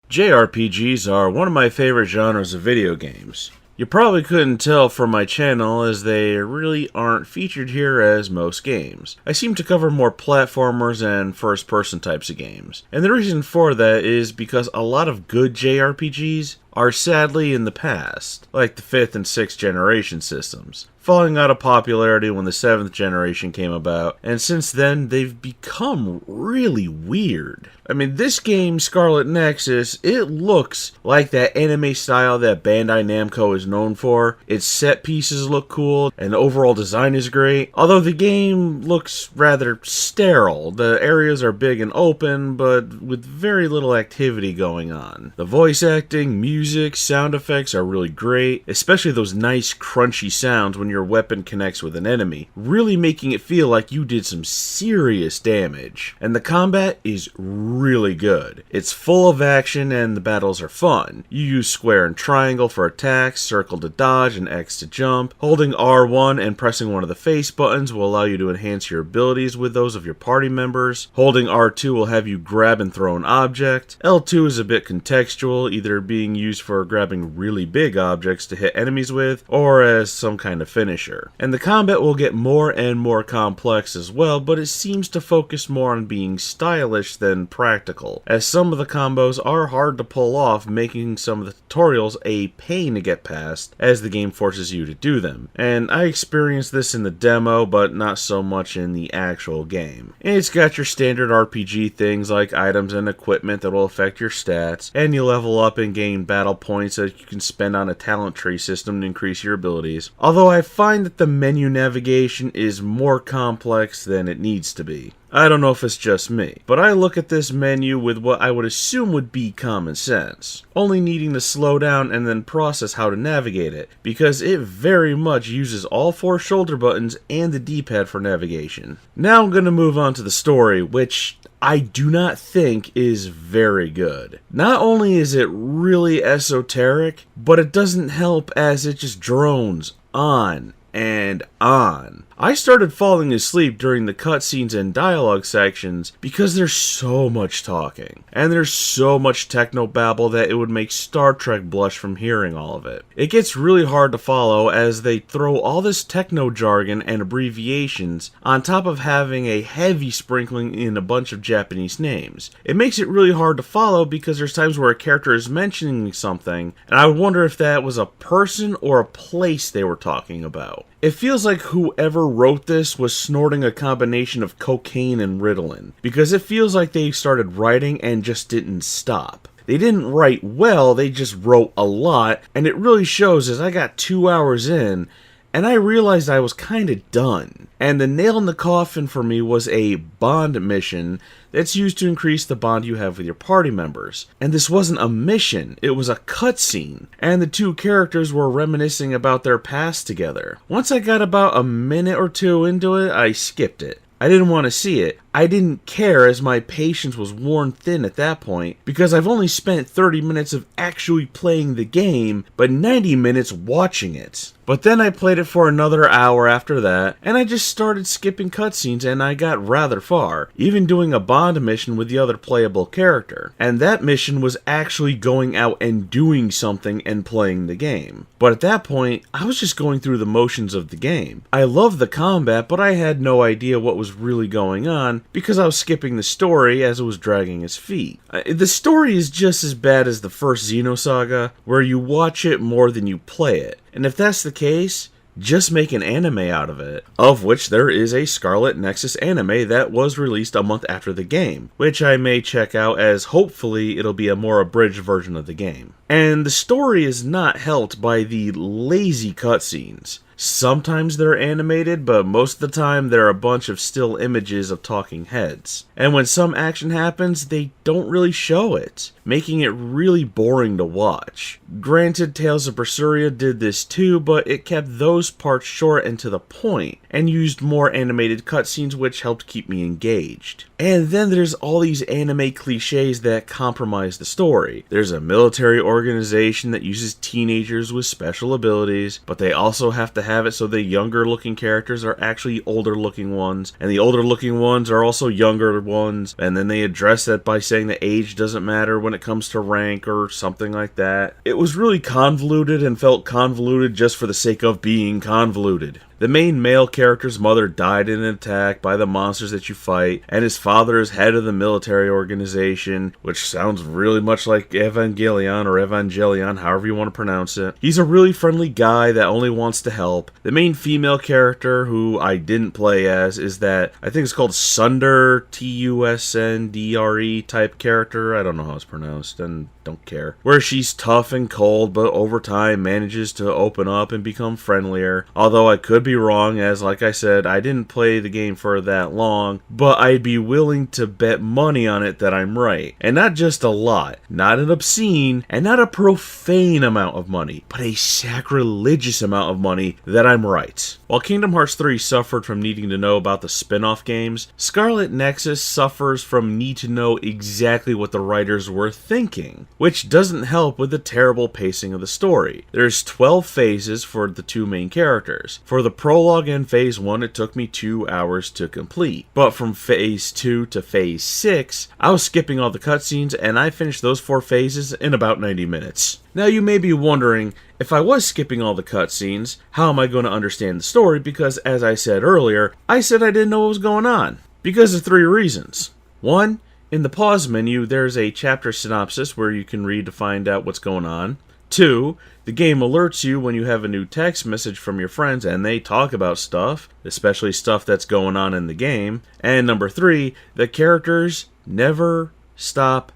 JRPGs are one of my favorite genres of video games. You probably couldn't tell from my channel as they really aren't featured here as most games. I seem to cover more platformers and first-person types of games. And the reason for that is because a lot of good JRPGs are sadly in the past, like the 5th and 6th generation systems, falling out of popularity when the 7th generation came about, and since then they've become really weird. I mean, this game, Scarlet Nexus, it looks like that anime style that Bandai Namco is known for. Its set pieces look cool, and the overall design is great, although the game looks rather sterile. The areas are big and open, but with very little activity going on. The voice acting, music, sound effects are really great, especially those nice crunchy sounds when your weapon connects with an enemy, really making it feel like you did some serious damage. And the combat is really good. It's full of action and the battles are fun. You use square and triangle for attacks, circle to dodge, and X to jump. Holding R1 and pressing one of the face buttons will allow you to enhance your abilities with those of your party members. Holding R2 will have you grab and throw an object. L2 is a bit contextual, either being used for grabbing really big objects to hit enemies with, or as some kind of finisher. And the combat will get more and more complex as well, but it seems to focus more on being stylish than practical, as some of the combos are hard to pull off, making some of the tutorials a pain to get past as the game forces you to do them. And I experienced this in the demo, but not so much in the actual game. It's got your standard RPG things like items and equipment that will affect your stats, and you level up and gain battle points that you can spend on a talent tree system to increase your abilities, although I find that the menu navigation is more complex than it needs to be. I don't know if it's just me, but I look at this menu with what I would assume would be common sense, only needing to slow down and then process how to navigate it, because it very much uses all 4 shoulder buttons and the D-pad for navigation. Now I'm going to move on to the story, which I do not think is very good. Not only is it really esoteric, but it doesn't help as it just drones on and on. I started falling asleep during the cutscenes and dialogue sections because there's so much talking, and there's so much technobabble that it would make Star Trek blush from hearing all of it. It gets really hard to follow as they throw all this techno jargon and abbreviations on top of having a heavy sprinkling in a bunch of Japanese names. It makes it really hard to follow because there's times where a character is mentioning something, and I wonder if that was a person or a place they were talking about. It feels like whoever wrote this was snorting a combination of cocaine and Ritalin, because it feels like they started writing and just didn't stop. They didn't write well, they just wrote a lot, and it really shows as I got 2 hours in, and I realized I was kinda done. And the nail in the coffin for me was a bond mission that's used to increase the bond you have with your party members. And this wasn't a mission, it was a cutscene. And the 2 characters were reminiscing about their past together. Once I got about a minute or 2 into it, I skipped it. I didn't want to see it. I didn't care as my patience was worn thin at that point, because I've only spent 30 minutes of actually playing the game, but 90 minutes watching it. But then I played it for another hour after that, and I just started skipping cutscenes and I got rather far, even doing a bond mission with the other playable character. And that mission was actually going out and doing something and playing the game. But at that point, I was just going through the motions of the game. I loved the combat, but I had no idea what was really going on, because I was skipping the story as it was dragging its feet. The story is just as bad as the first Xenosaga, where you watch it more than you play it. And if that's the case, just make an anime out of it, of which there is a Scarlet Nexus anime that was released a month after the game, which I may check out as hopefully it'll be a more abridged version of the game. And the story is not helped by the lazy cutscenes. Sometimes they're animated, but most of the time they're a bunch of still images of talking heads. And when some action happens, they don't really show it, making it really boring to watch. Granted, Tales of Berseria did this too, but it kept those parts short and to the point, and used more animated cutscenes which helped keep me engaged. And then there's all these anime cliches that compromise the story. There's a military organization that uses teenagers with special abilities, but they also have to have it so the younger looking characters are actually older looking ones, and the older looking ones are also younger ones, and then they address that by saying that age doesn't matter when it comes to rank or something like that. It was really convoluted and felt convoluted just for the sake of being convoluted. The main male character's mother died in an attack by the monsters that you fight, and his father is head of the military organization, which sounds really much like Evangelion or Evangelion, however you want to pronounce it. He's a really friendly guy that only wants to help. The main female character, who I didn't play as, is that, I think it's called Sunder, Tusndre type character. I don't know how it's pronounced, and don't care. Where she's tough and cold, but over time manages to open up and become friendlier. Although I could be wrong, as like I said, I didn't play the game for that long, but I'd be willing to bet money on it that I'm right. And not just a lot, not an obscene, and not a profane amount of money, but a sacrilegious amount of money that I'm right. While Kingdom Hearts 3 suffered from needing to know about the spin-off games, Scarlet Nexus suffers from need to know exactly what the writers were thinking, which doesn't help with the terrible pacing of the story. There's 12 phases for the two main characters. For the prologue and phase 1, it took me 2 hours to complete. But from phase 2 to phase 6, I was skipping all the cutscenes, and I finished those 4 phases in about 90 minutes. Now you may be wondering, if I was skipping all the cutscenes, how am I going to understand the story? Because as I said earlier, I said I didn't know what was going on. Because of 3 reasons. 1, in the pause menu, there's a chapter synopsis where you can read to find out what's going on. 2, the game alerts you when you have a new text message from your friends and they talk about stuff, especially stuff that's going on in the game. And number 3, the characters never stop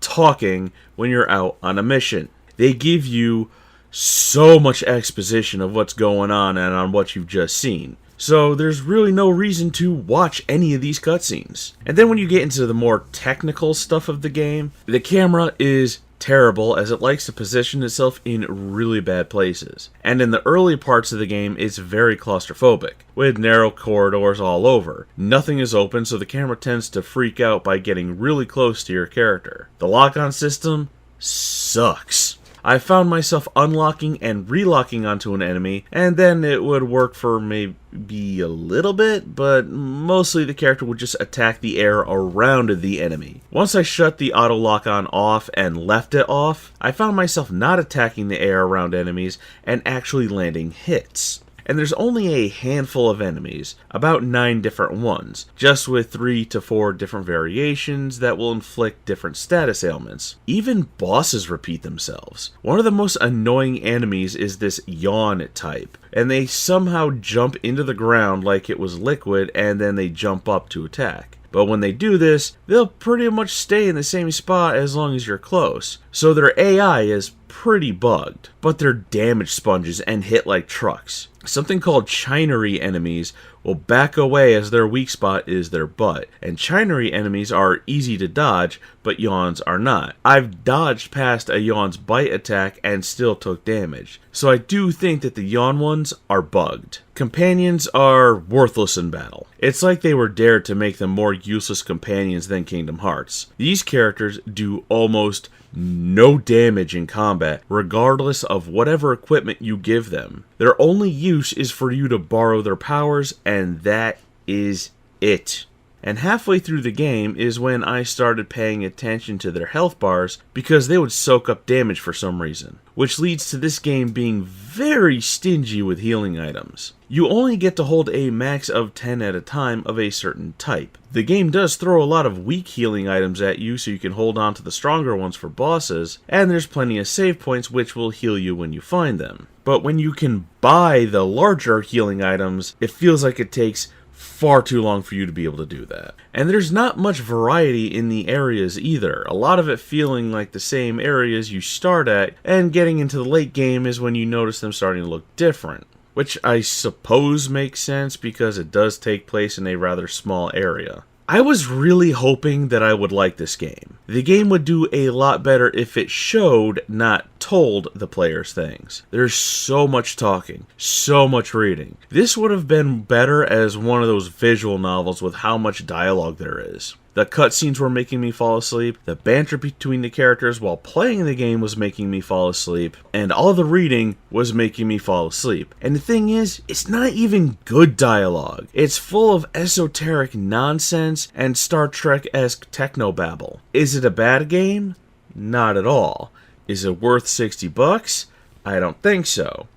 talking when you're out on a mission. They give you so much exposition of what's going on and on what you've just seen. So there's really no reason to watch any of these cutscenes. And then when you get into the more technical stuff of the game, the camera is terrible as it likes to position itself in really bad places. And in the early parts of the game, it's very claustrophobic, with narrow corridors all over. Nothing is open, so the camera tends to freak out by getting really close to your character. The lock-on system sucks. I found myself unlocking and relocking onto an enemy, and then it would work for maybe a little bit, but mostly the character would just attack the air around the enemy. Once I shut the auto lock-on off and left it off, I found myself not attacking the air around enemies and actually landing hits. And there's only a handful of enemies, about 9 different ones, just with 3 to 4 different variations that will inflict different status ailments. Even bosses repeat themselves. One of the most annoying enemies is this yawn type, and they somehow jump into the ground like it was liquid and then they jump up to attack. But when they do this, they'll pretty much stay in the same spot as long as you're close. So their AI is pretty bugged, but they're damage sponges and hit like trucks. Something called chinery enemies will back away as their weak spot is their butt, and chinery enemies are easy to dodge, but yawns are not. I've dodged past a yawn's bite attack and still took damage, so I do think that the yawn ones are bugged. Companions are worthless in battle. It's like they were dared to make them more useless companions than Kingdom Hearts. These characters do almost no damage in combat, regardless of whatever equipment you give them. Their only use is for you to borrow their powers, and that is it. And halfway through the game is when I started paying attention to their health bars because they would soak up damage for some reason, which leads to this game being very stingy with healing items. You only get to hold a max of 10 at a time of a certain type. The game does throw a lot of weak healing items at you so you can hold on to the stronger ones for bosses, and there's plenty of save points which will heal you when you find them. But when you can buy the larger healing items, it feels like it takes far too long for you to be able to do that. And there's not much variety in the areas either, a lot of it feeling like the same areas you start at, and getting into the late game is when you notice them starting to look different. Which I suppose makes sense because it does take place in a rather small area. I was really hoping that I would like this game. The game would do a lot better if it showed, not told, the players things. There's so much talking, so much reading. This would have been better as one of those visual novels with how much dialogue there is. The cutscenes were making me fall asleep, the banter between the characters while playing the game was making me fall asleep, and all the reading was making me fall asleep. And the thing is, it's not even good dialogue. It's full of esoteric nonsense and Star Trek-esque technobabble. Is it a bad game? Not at all. Is it worth $60? I don't think so.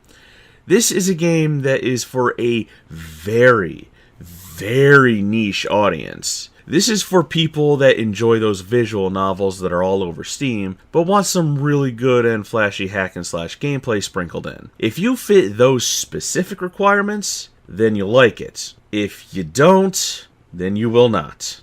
This is a game that is for a very, very niche audience. This is for people that enjoy those visual novels that are all over Steam, but want some really good and flashy hack and slash gameplay sprinkled in. If you fit those specific requirements, then you'll like it. If you don't, then you will not.